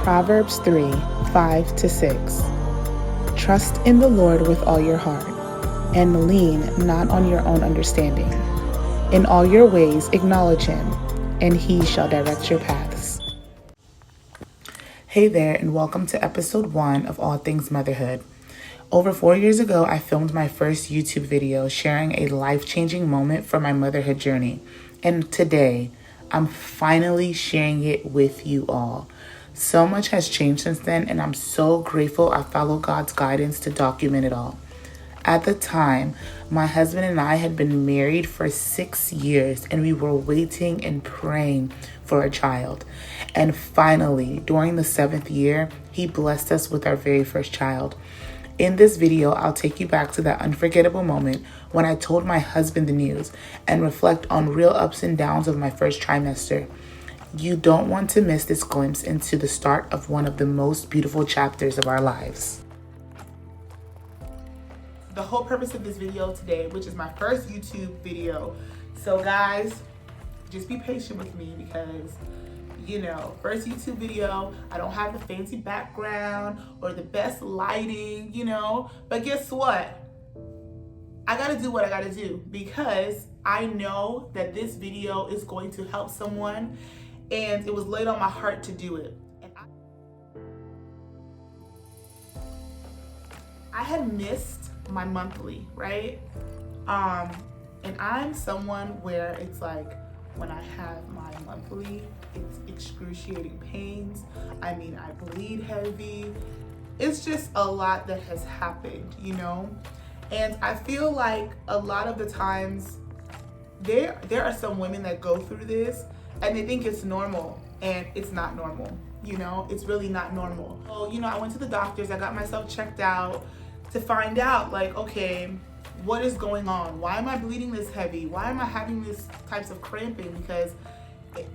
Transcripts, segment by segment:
Proverbs 3:5-6. Trust in the Lord with all your heart, and lean not on your own understanding. In all your ways acknowledge him, and he shall direct your paths. Hey there, and welcome to episode 1 of All Things Motherhood. Over 4 years ago, I filmed my first YouTube video sharing a life-changing moment from my motherhood journey. And today, I'm finally sharing it with you all. So much has changed since then, and I'm so grateful I followed God's guidance to document it all. At the time, my husband and I had been married for 6 years, and we were waiting and praying for a child. And finally, during the 7th year, he blessed us with our very first child. In this video, I'll take you back to that unforgettable moment when I told my husband the news and reflect on real ups and downs of my first trimester. You don't want to miss this glimpse into the start of one of the most beautiful chapters of our lives. The whole purpose of this video today, which is my first YouTube video, so guys, just be patient with me because first YouTube video, I don't have the fancy background or the best lighting, but guess what? I gotta do what I gotta do because I know that this video is going to help someone, and it was laid on my heart to do it. And I had missed my monthly, right? And I'm someone where it's like, when I have my monthly, it's excruciating pains. I mean, I bleed heavy. It's just a lot that has happened, And I feel like a lot of the times there are some women that go through this and they think it's normal, and it's not normal, It's really not normal. So, I went to the doctors, I got myself checked out to find out, like, okay, what is going on? Why am I bleeding this heavy? Why am I having these types of cramping? Because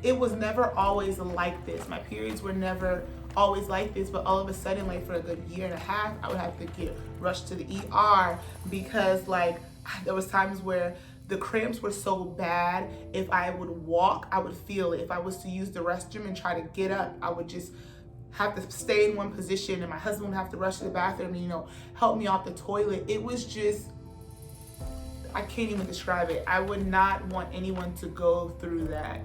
it was never always like this. My periods were never always like this, but all of a sudden, like for a good year and a half, I would have to get rushed to the ER because there was times where the cramps were so bad, if I would walk, I would feel it. If I was to use the restroom and try to get up, I would just have to stay in one position, and my husband would have to rush to the bathroom and, help me off the toilet. It was just, I can't even describe it. I would not want anyone to go through that,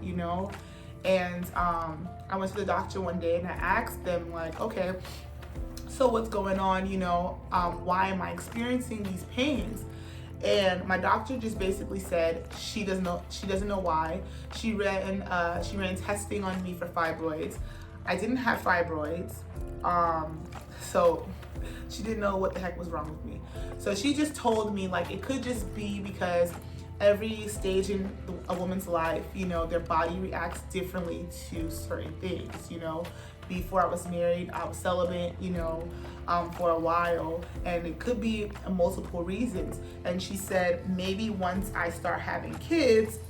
And I went to the doctor one day and I asked them, like, okay, so what's going on? Why am I experiencing these pains? And my doctor just basically said she doesn't know why. She ran testing on me for fibroids. I didn't have fibroids, so she didn't know what the heck was wrong with me. So she just told me, like, it could just be because every stage in a woman's life, their body reacts differently to certain things, Before I was married, I was celibate, for a while, and it could be multiple reasons. And she said, maybe once I start having kids,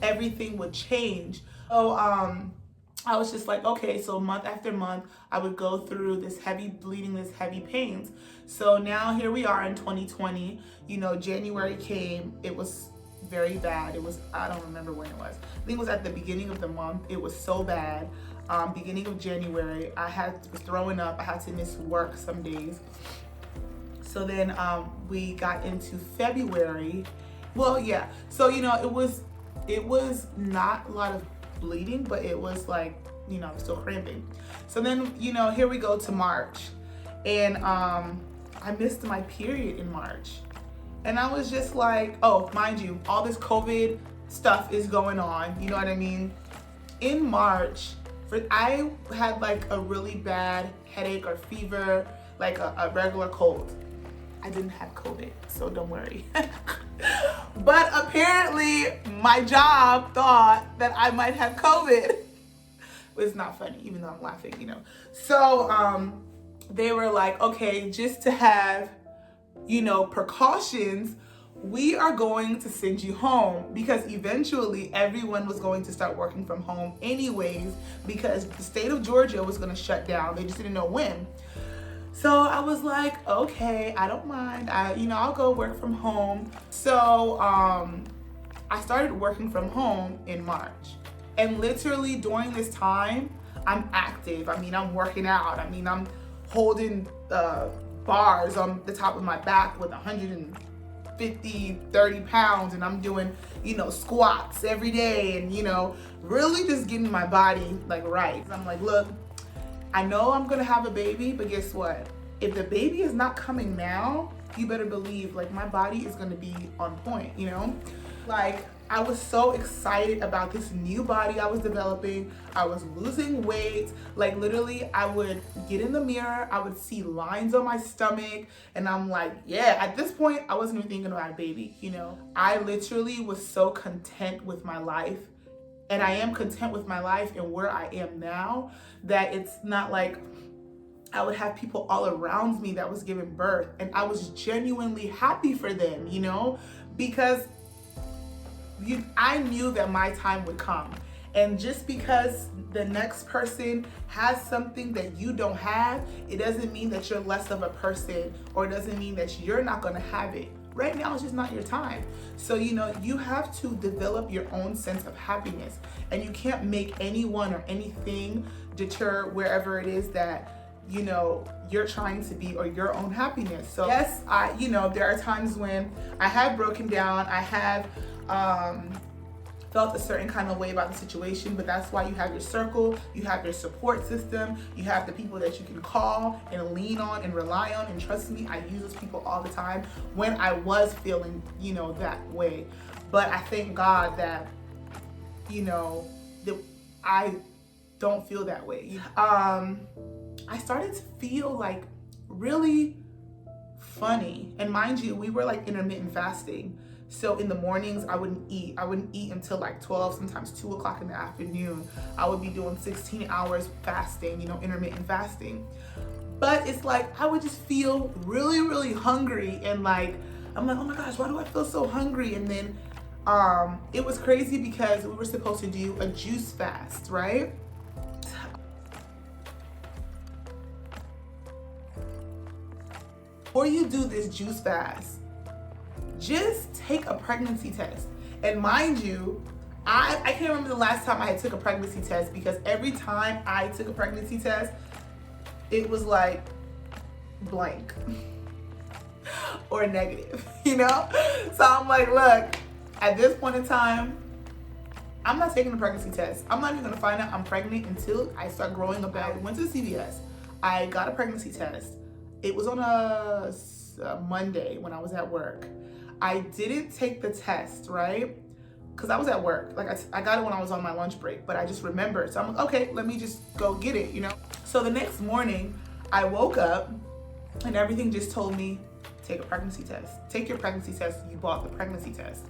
everything would change. So, I was just like, okay, so month after month, I would go through this heavy bleeding, this heavy pains. So now here we are in 2020, January came, it was very bad. It was, I don't remember when it was. I think it was at the beginning of the month. It was so bad. Beginning of January, was throwing up. I had to miss work some days. So then we got into February. Well, yeah. So, it was not a lot of bleeding, but it was like, I'm still cramping. So then, here we go to March, and I missed my period in March. And I was just like, oh, mind you, all this COVID stuff is going on, you know what I mean? In March, I had like a really bad headache or fever, like a regular cold. I didn't have COVID, so don't worry. But apparently my job thought that I might have COVID. It's not funny, even though I'm laughing, So they were like, okay, just to have, precautions, we are going to send you home, because eventually everyone was going to start working from home anyways, because the state of Georgia was going to shut down. They just didn't know when. So I was like, okay, I don't mind. I'll go work from home. So I started working from home in March. And literally during this time, I'm active. I mean, I'm working out. I mean, I'm holding bars on the top of my back with 150, 30 pounds, and I'm doing, squats every day, and, really just getting my body like right. I'm like, look, I know I'm gonna have a baby, but guess what? If the baby is not coming now, you better believe like my body is gonna be on point, Like, I was so excited about this new body I was developing. I was losing weight. Like, literally, I would get in the mirror, I would see lines on my stomach, and I'm like, yeah, at this point, I wasn't even thinking about a baby, I literally was so content with my life, and I am content with my life and where I am now, that it's not like I would have people all around me that was giving birth, and I was genuinely happy for them, because I knew that my time would come. And just because the next person has something that you don't have, it doesn't mean that you're less of a person, or it doesn't mean that you're not gonna have it. Right now, it's just not your time. So, you have to develop your own sense of happiness, and you can't make anyone or anything deter wherever it is that you're trying to be, or your own happiness. So yes, there are times when I have broken down, I have felt a certain kind of way about the situation, but that's why you have your circle, you have your support system, you have the people that you can call and lean on and rely on. And trust me, I use those people all the time when I was feeling, that way. But I thank God that, that I don't feel that way. I started to feel like really funny. And mind you, we were like intermittent fasting. So in the mornings, I wouldn't eat. I wouldn't eat until like 12, sometimes 2 o'clock in the afternoon. I would be doing 16 hours fasting, intermittent fasting. But it's like, I would just feel really, really hungry. And like, I'm like, oh my gosh, why do I feel so hungry? And then it was crazy because we were supposed to do a juice fast, right? Before you do this juice fast, just take a pregnancy test. And mind you, I can't remember the last time I had took a pregnancy test, because every time I took a pregnancy test, it was like blank or negative, So I'm like, look, at this point in time, I'm not taking a pregnancy test. I'm not even gonna find out I'm pregnant until I start growing a belly. I went to the CVS. I got a pregnancy test. It was on a Monday when I was at work. I didn't take the test, right? Because I was at work. Like I got it when I was on my lunch break, but I just remembered. So I'm like, okay, let me just go get it, So the next morning, I woke up and everything just told me, take a pregnancy test. Take your pregnancy test. You bought the pregnancy test.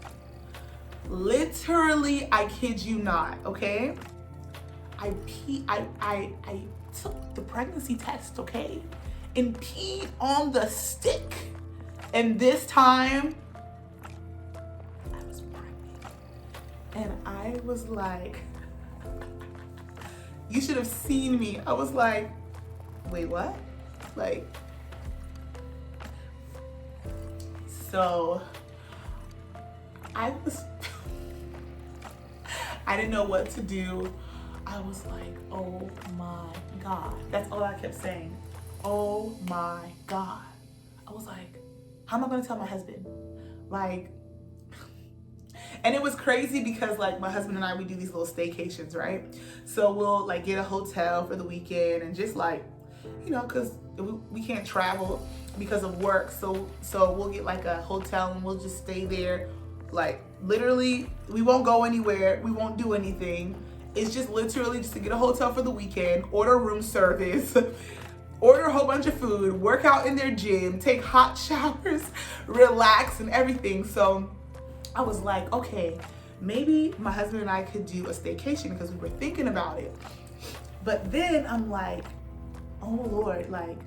Literally, I kid you not, okay? I took the pregnancy test, okay? And peed on the stick. And this time, I was pregnant. And I was like, you should have seen me. I was like, wait, what? Like, so I didn't know what to do. I was like, oh my God. That's all I kept saying. Oh my God. I was like, how am I gonna tell my husband? Like, and it was crazy because like my husband and I, we do these little staycations, right? So we'll like get a hotel for the weekend and just like, cause we can't travel because of work. So we'll get like a hotel and we'll just stay there. Like literally, we won't go anywhere. We won't do anything. It's just literally just to get a hotel for the weekend, order room service, order a whole bunch of food, work out in their gym, take hot showers, relax and everything. So I was like, okay, maybe my husband and I could do a staycation because we were thinking about it. But then I'm like, oh Lord, like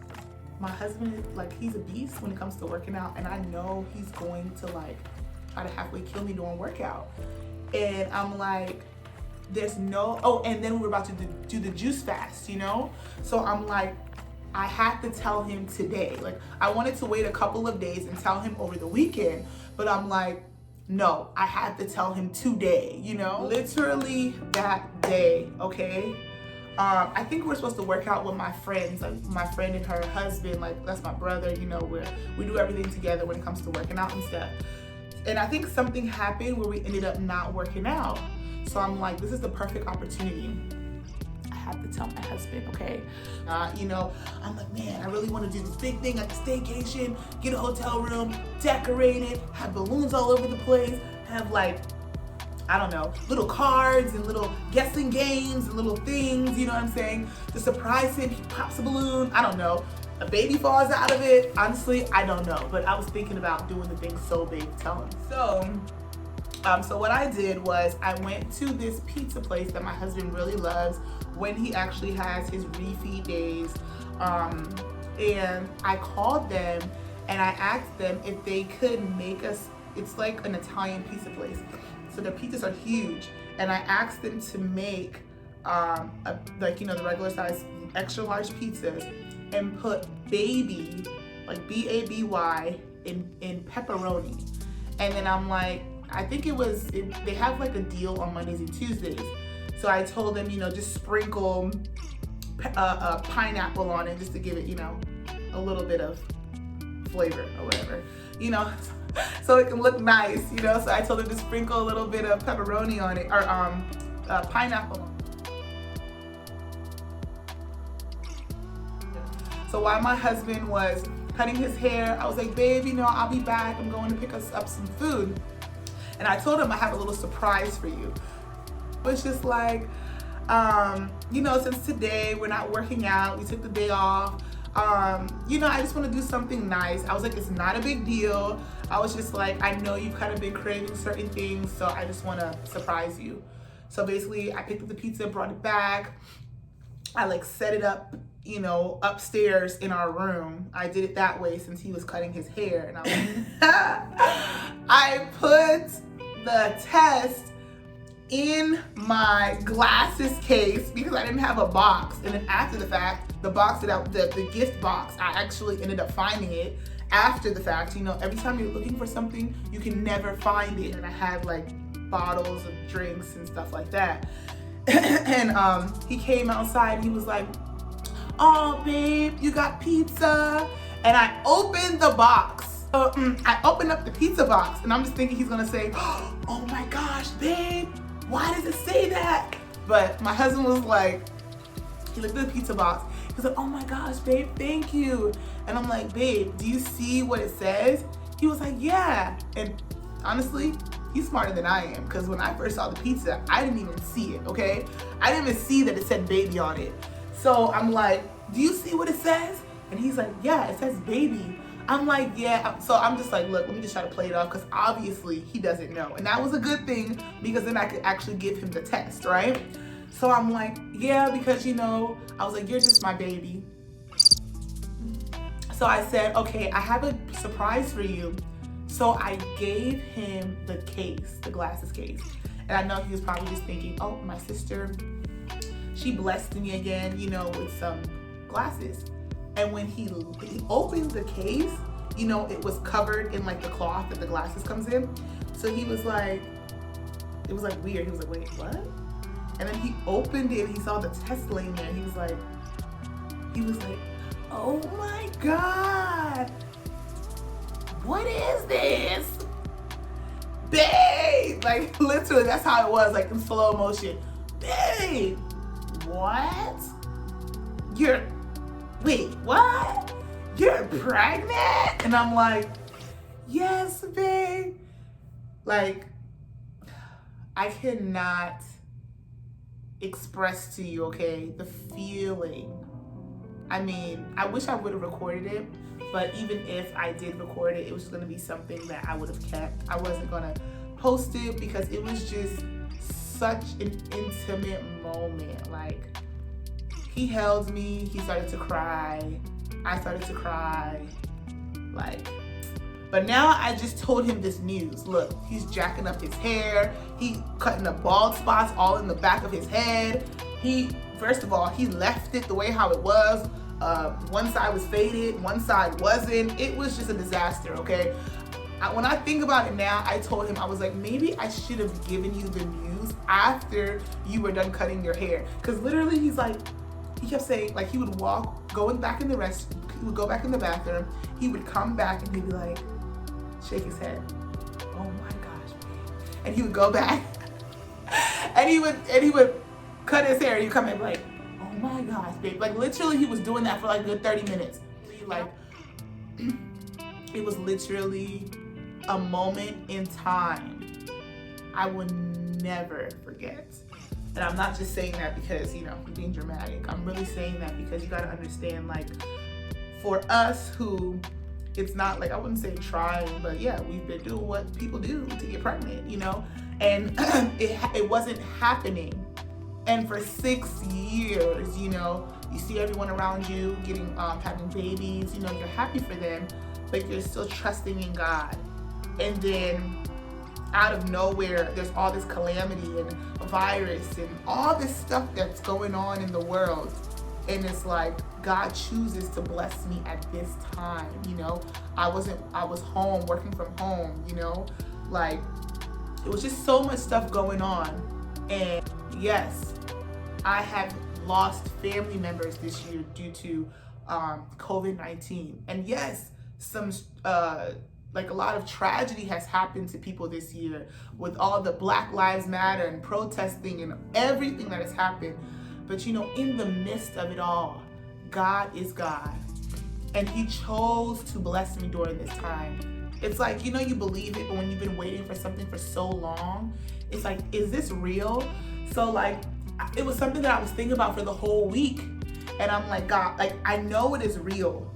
my husband, like he's a beast when it comes to working out, and I know he's going to like try to halfway kill me doing workout. And I'm like, there's no, oh, and then we were about to do the juice fast, So I'm like, I had to tell him today. Like I wanted to wait a couple of days and tell him over the weekend, but I'm like, no, I had to tell him today, Literally that day, okay? I think we're supposed to work out with my friends, like my friend and her husband, like that's my brother, you know, where we do everything together when it comes to working out and stuff. And I think something happened where we ended up not working out. So I'm like, this is the perfect opportunity. I have to tell my husband, okay? You know, I'm like, man, I really want to do this big thing at the staycation, get a hotel room, decorate it, have balloons all over the place, have like, I don't know, little cards and little guessing games and little things, you know what I'm saying? To surprise him, he pops a balloon, I don't know. A baby falls out of it. Honestly, I don't know. But I was thinking about doing the thing so big to tell him. So what I did was I went to this pizza place that my husband really loves when he actually has his refeed days. And I called them and I asked them if they could make us, it's like an Italian pizza place. So the pizzas are huge. And I asked them to make like, you know, the regular size extra large pizzas and put baby, like B-A-B-Y in pepperoni. And then I'm like, I think they have like a deal on Mondays and Tuesdays. So I told them, you know, just sprinkle a pineapple on it just to give it, you know, a little bit of flavor or whatever, you know, so it can look nice, you know. So I told them to sprinkle a little bit of pepperoni on it, or pineapple on it. So while my husband was cutting his hair, I was like, babe, you know, I'll be back. I'm going to pick us up some food. And I told him I have a little surprise for you. It's just like, you know, since today we're not working out, we took the day off. You know, I just want to do something nice. I was like, it's not a big deal. I was just like, I know you've kind of been craving certain things, so I just want to surprise you. So basically, I picked up the pizza, brought it back. I like set it up, you know, upstairs in our room. I did it that way since he was cutting his hair. And I was I put the test in my glasses case because I didn't have a box. And then after the fact, the box the gift box, I actually ended up finding it after the fact. You know, every time you're looking for something, you can never find it. And I had like bottles of drinks and stuff like that. And he came outside, he was like, oh babe, you got pizza. And I opened the box. I opened up the pizza box and I'm just thinking he's gonna say, oh my gosh, babe, why does it say that? But my husband was like, he looked at the pizza box. He's like, oh my gosh, babe, thank you. And I'm like, babe, do you see what it says? He was like, yeah. And honestly, he's smarter than I am, because when I first saw the pizza, I didn't even see it, okay? I didn't even see that it said baby on it. So I'm like, do you see what it says? And he's like, yeah, it says baby. I'm like, yeah. So I'm just like, look, let me just try to play it off, because obviously he doesn't know. And that was a good thing, because then I could actually give him the test, right? So I'm like, yeah, because, you know, I was like, you're just my baby. So I said, okay, I have a surprise for you. So I gave him the case, the glasses case. And I know he was probably just thinking, oh, my sister, she blessed me again, you know, with some glasses. And when he opened the case, you know, it was covered in like the cloth that the glasses comes in. So he was like, it was like weird. He was like, wait, what? And then he opened it and he saw the test laying there. He was like, oh my God. What is this? Babe! Like literally, that's how it was, like in slow motion. Babe! What? Wait, what? You're pregnant? And I'm like, yes, babe. Like, I cannot express to you, okay, the feeling. I mean, I wish I would have recorded it, but even if I did record it, it was going to be something that I would have kept. I wasn't going to post it because it was just such an intimate moment. Like, he held me, he started to cry, I started to cry, like, but now I just told him this news. Look, he's jacking up his hair, he cutting the bald spots all in the back of his head. First of all, he left it the way how it was. One side was faded, one side wasn't. It was just a disaster, okay? when I think about it now, I told him, I was like, maybe I should have given you the news after you were done cutting your hair. Because literally he kept saying, like, he would go back in the bathroom, he would come back and he'd be like, shake his head. Oh my gosh, babe. And he would go back and he would cut his hair and he'd come in like, oh my gosh, babe. Like literally he was doing that for like a good 30 minutes. Like it was literally a moment in time I would never forget. And I'm not just saying that because, you know, I'm being dramatic. I'm really saying that because you gotta understand, like, for us who, it's not like, I wouldn't say trying, but yeah, we've been doing what people do to get pregnant, you know? And it wasn't happening. And for 6 years, you know, you see everyone around you getting, having babies, you know, you're happy for them, but you're still trusting in God. And then out of nowhere, there's all this calamity and a virus and all this stuff that's going on in the world. And it's like, God chooses to bless me at this time, you know? I was home, working from home, you know? Like, it was just so much stuff going on. And yes, I have lost family members this year due to COVID-19. And yes, some, like a lot of tragedy has happened to people this year with all the Black Lives Matter and protesting and everything that has happened. But you know, in the midst of it all, God is God. And he chose to bless me during this time. It's like, you know, you believe it, but when you've been waiting for something for so long, it's like, is this real? So like, it was something that I was thinking about for the whole week. And I'm like, God, like, I know it is real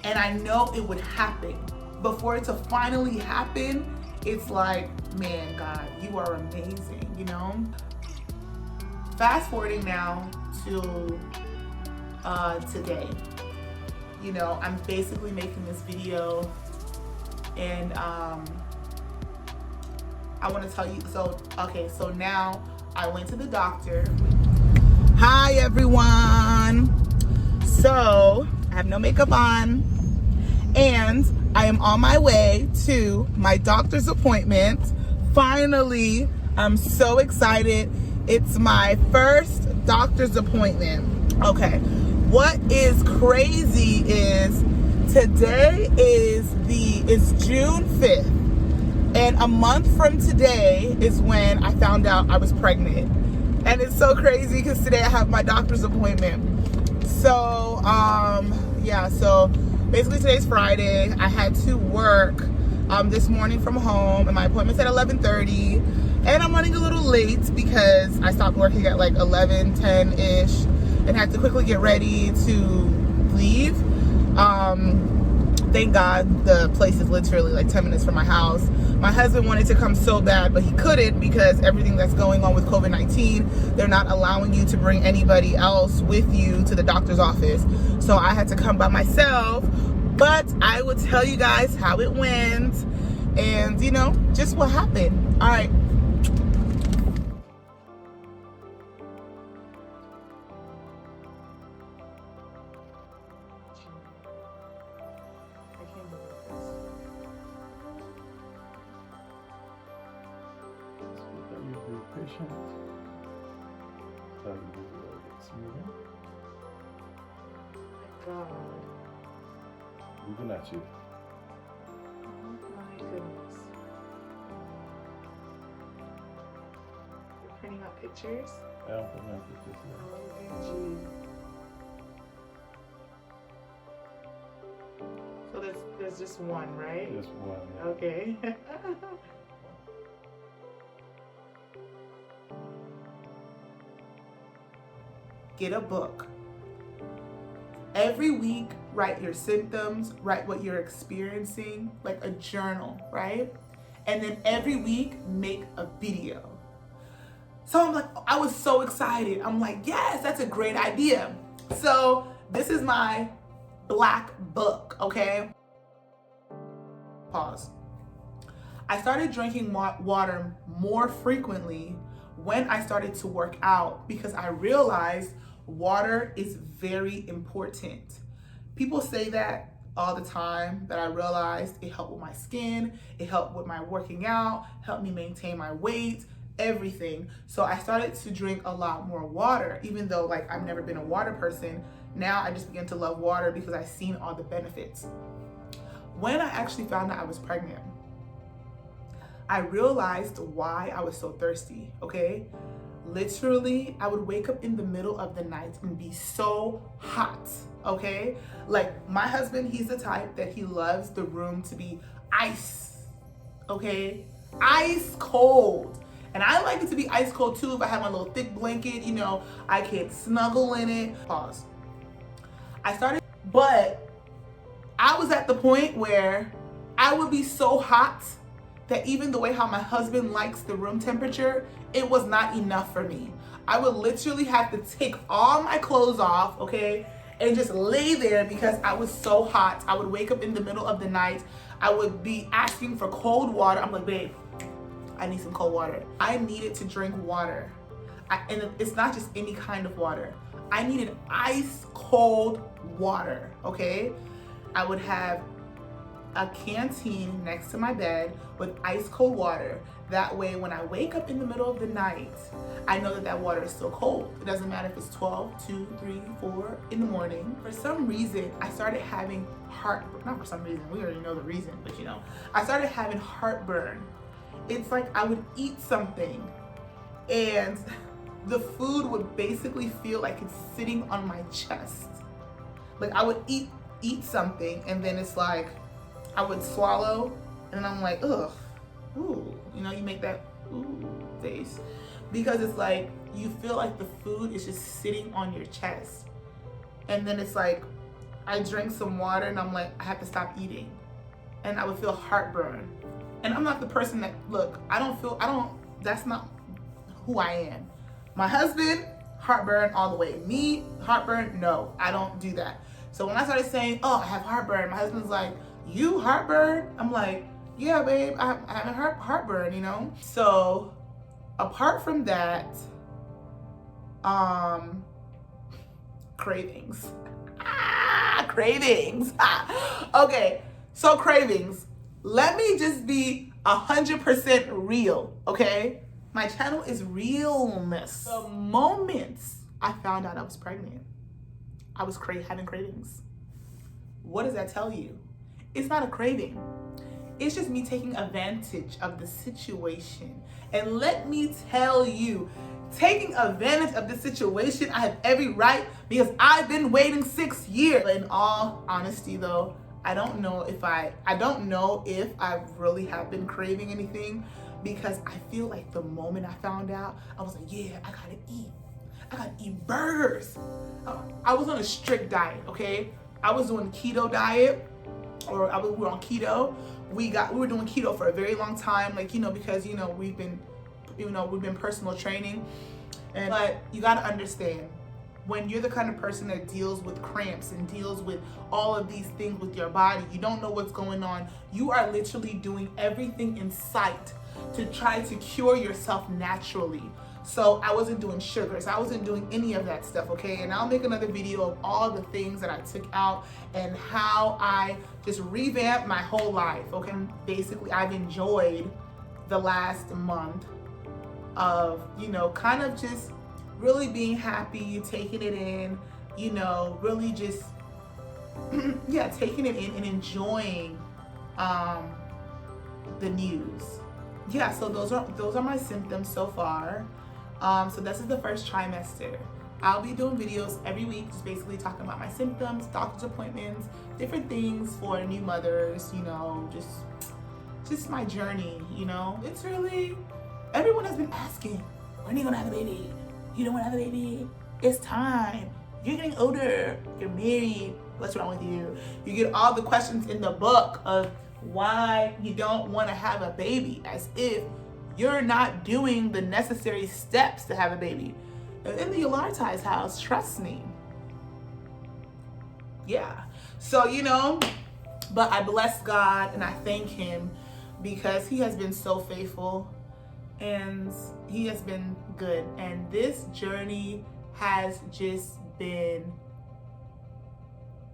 and I know it would happen. But for it to finally happen, it's like, man, God, you are amazing, you know? Fast forwarding now to today. You know, I'm basically making this video and I want to tell you, so now I went to the doctor. Hi everyone. So I have no makeup on and I am on my way to my doctor's appointment. Finally, I'm so excited. It's my first doctor's appointment. Okay, what is crazy is today is June 5th. And a month from today is when I found out I was pregnant. And it's so crazy because today I have my doctor's appointment. So, yeah, so basically today's Friday. I had to work this morning from home and my appointment's at 11:30. And I'm running a little late because I stopped working at like 11:10-ish and had to quickly get ready to leave. Thank God the place is literally like 10 minutes from my house. My husband wanted to come so bad, but he couldn't because everything that's going on with COVID-19, they're not allowing you to bring anybody else with you to the doctor's office. So I had to come by myself, but I will tell you guys how it went and, you know, just what happened. All right. Patient. Tell you it's moving. God. Looking at you. Oh my goodness. You're printing out pictures? Yeah, I'm putting out pictures now. OMG. So there's just one, right? Just one. Yeah. Okay. Get a book. Every week, write your symptoms, write what you're experiencing, like a journal, right? And then every week, make a video. So I'm like, I was so excited. I'm like, yes, that's a great idea. So this is my black book, okay? Pause. I started drinking water more frequently when I started to work out because I realized water is very important. People say that all the time that I realized it helped with my skin, it helped with my working out, helped me maintain my weight, everything. So I started to drink a lot more water, even though like I've never been a water person. Now I just began to love water because I've seen all the benefits. When I actually found out I was pregnant, I realized why I was so thirsty, okay? Literally, I would wake up in the middle of the night and be so hot, okay? Like my husband, he's the type that he loves the room to be ice, okay? Ice cold. And I like it to be ice cold too. If I have my little thick blanket, you know, I can snuggle in it. Pause. But I was at the point where I would be so hot that even the way how my husband likes the room temperature, it was not enough for me. I would literally have to take all my clothes off, okay, and just lay there because I was so hot. I would wake up in the middle of the night. I would be asking for cold water. I'm like, babe, I need some cold water. I needed to drink water. And it's not just any kind of water. I needed ice cold water, okay? I would have a canteen next to my bed with ice cold water. That way, when I wake up in the middle of the night, I know that that water is still cold. It doesn't matter if it's 12, 2, 3, 4 in the morning. For some reason, I started having not for some reason, we already know the reason, but you know, I started having heartburn. It's like I would eat something and the food would basically feel like it's sitting on my chest. Like I would eat something and then it's like, I would swallow and I'm like, ugh, ooh, you know, you make that ooh face because it's like you feel like the food is just sitting on your chest. And then it's like I drank some water and I'm like, I have to stop eating. And I would feel heartburn. And I'm not the person that, look, that's not who I am. My husband, heartburn all the way. Me, heartburn, no, I don't do that. So when I started saying, oh, I have heartburn, my husband's like, you heartburn? I'm like, yeah, babe, I have heartburn, you know? So apart from that, cravings. Cravings. Okay, so cravings. Let me just be 100% real, okay? My channel is realness. The moment I found out I was pregnant, I was having cravings. What does that tell you? It's not a craving. It's just me taking advantage of the situation. And let me tell you, taking advantage of the situation, I have every right because I've been waiting 6 years. But in all honesty though, I don't know if I really have been craving anything because I feel like the moment I found out, I was like, yeah, I gotta eat burgers. I was on a strict diet, okay? I was doing keto diet, we were on keto. We were doing keto for a very long time, like, you know, because, you know, we've been personal training. But you gotta understand, when you're the kind of person that deals with cramps and deals with all of these things with your body, you don't know what's going on. You are literally doing everything in sight to try to cure yourself naturally. So I wasn't doing sugars. I wasn't doing any of that stuff, okay? And I'll make another video of all the things that I took out and how I just revamped my whole life, okay? Basically, I've enjoyed the last month of, you know, kind of just really being happy, taking it in, you know, really just, yeah, taking it in and enjoying the news. Yeah, so those are my symptoms so far. So this is the first trimester. I'll be doing videos every week, just basically talking about my symptoms, doctor's appointments, different things for new mothers, you know, just my journey, you know. It's really, everyone has been asking, when are you gonna have a baby? You don't wanna have a baby? It's time. You're getting older, you're married, what's wrong with you? You get all the questions in the book of why you don't wanna have a baby, as if you're not doing the necessary steps to have a baby. In the Ulartai's house, trust me. Yeah. So, you know, but I bless God and I thank him because he has been so faithful and he has been good. And this journey has just been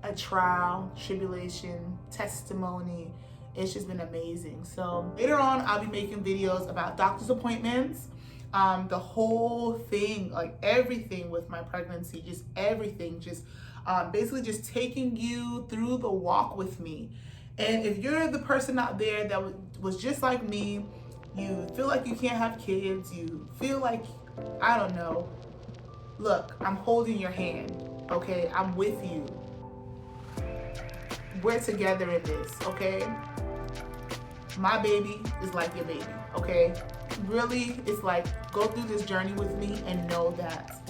a trial, tribulation, testimony. It's just been amazing. So later on, I'll be making videos about doctor's appointments, the whole thing, like everything with my pregnancy, just everything, just basically just taking you through the walk with me. And if you're the person out there that was just like me, you feel like you can't have kids, you feel like, I don't know, look, I'm holding your hand, okay? I'm with you. We're together in this, okay? My baby is like your baby, okay? Really, it's like, go through this journey with me and know that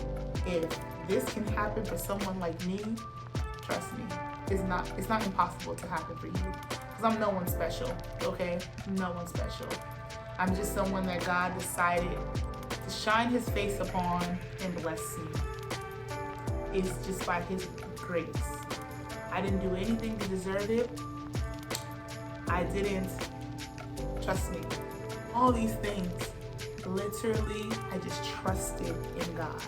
if this can happen for someone like me, trust me, it's not impossible to happen for you. Because I'm no one special, okay? No one special. I'm just someone that God decided to shine his face upon and bless me. It's just by his grace. I didn't do anything to deserve it. I didn't, trust me, all these things, literally, I just trusted in God.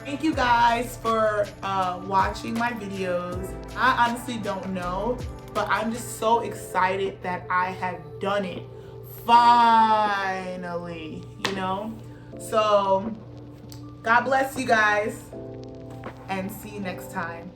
Thank you guys for watching my videos. I honestly don't know, but I'm just so excited that I have done it. Finally, you know? So, God bless you guys, and see you next time.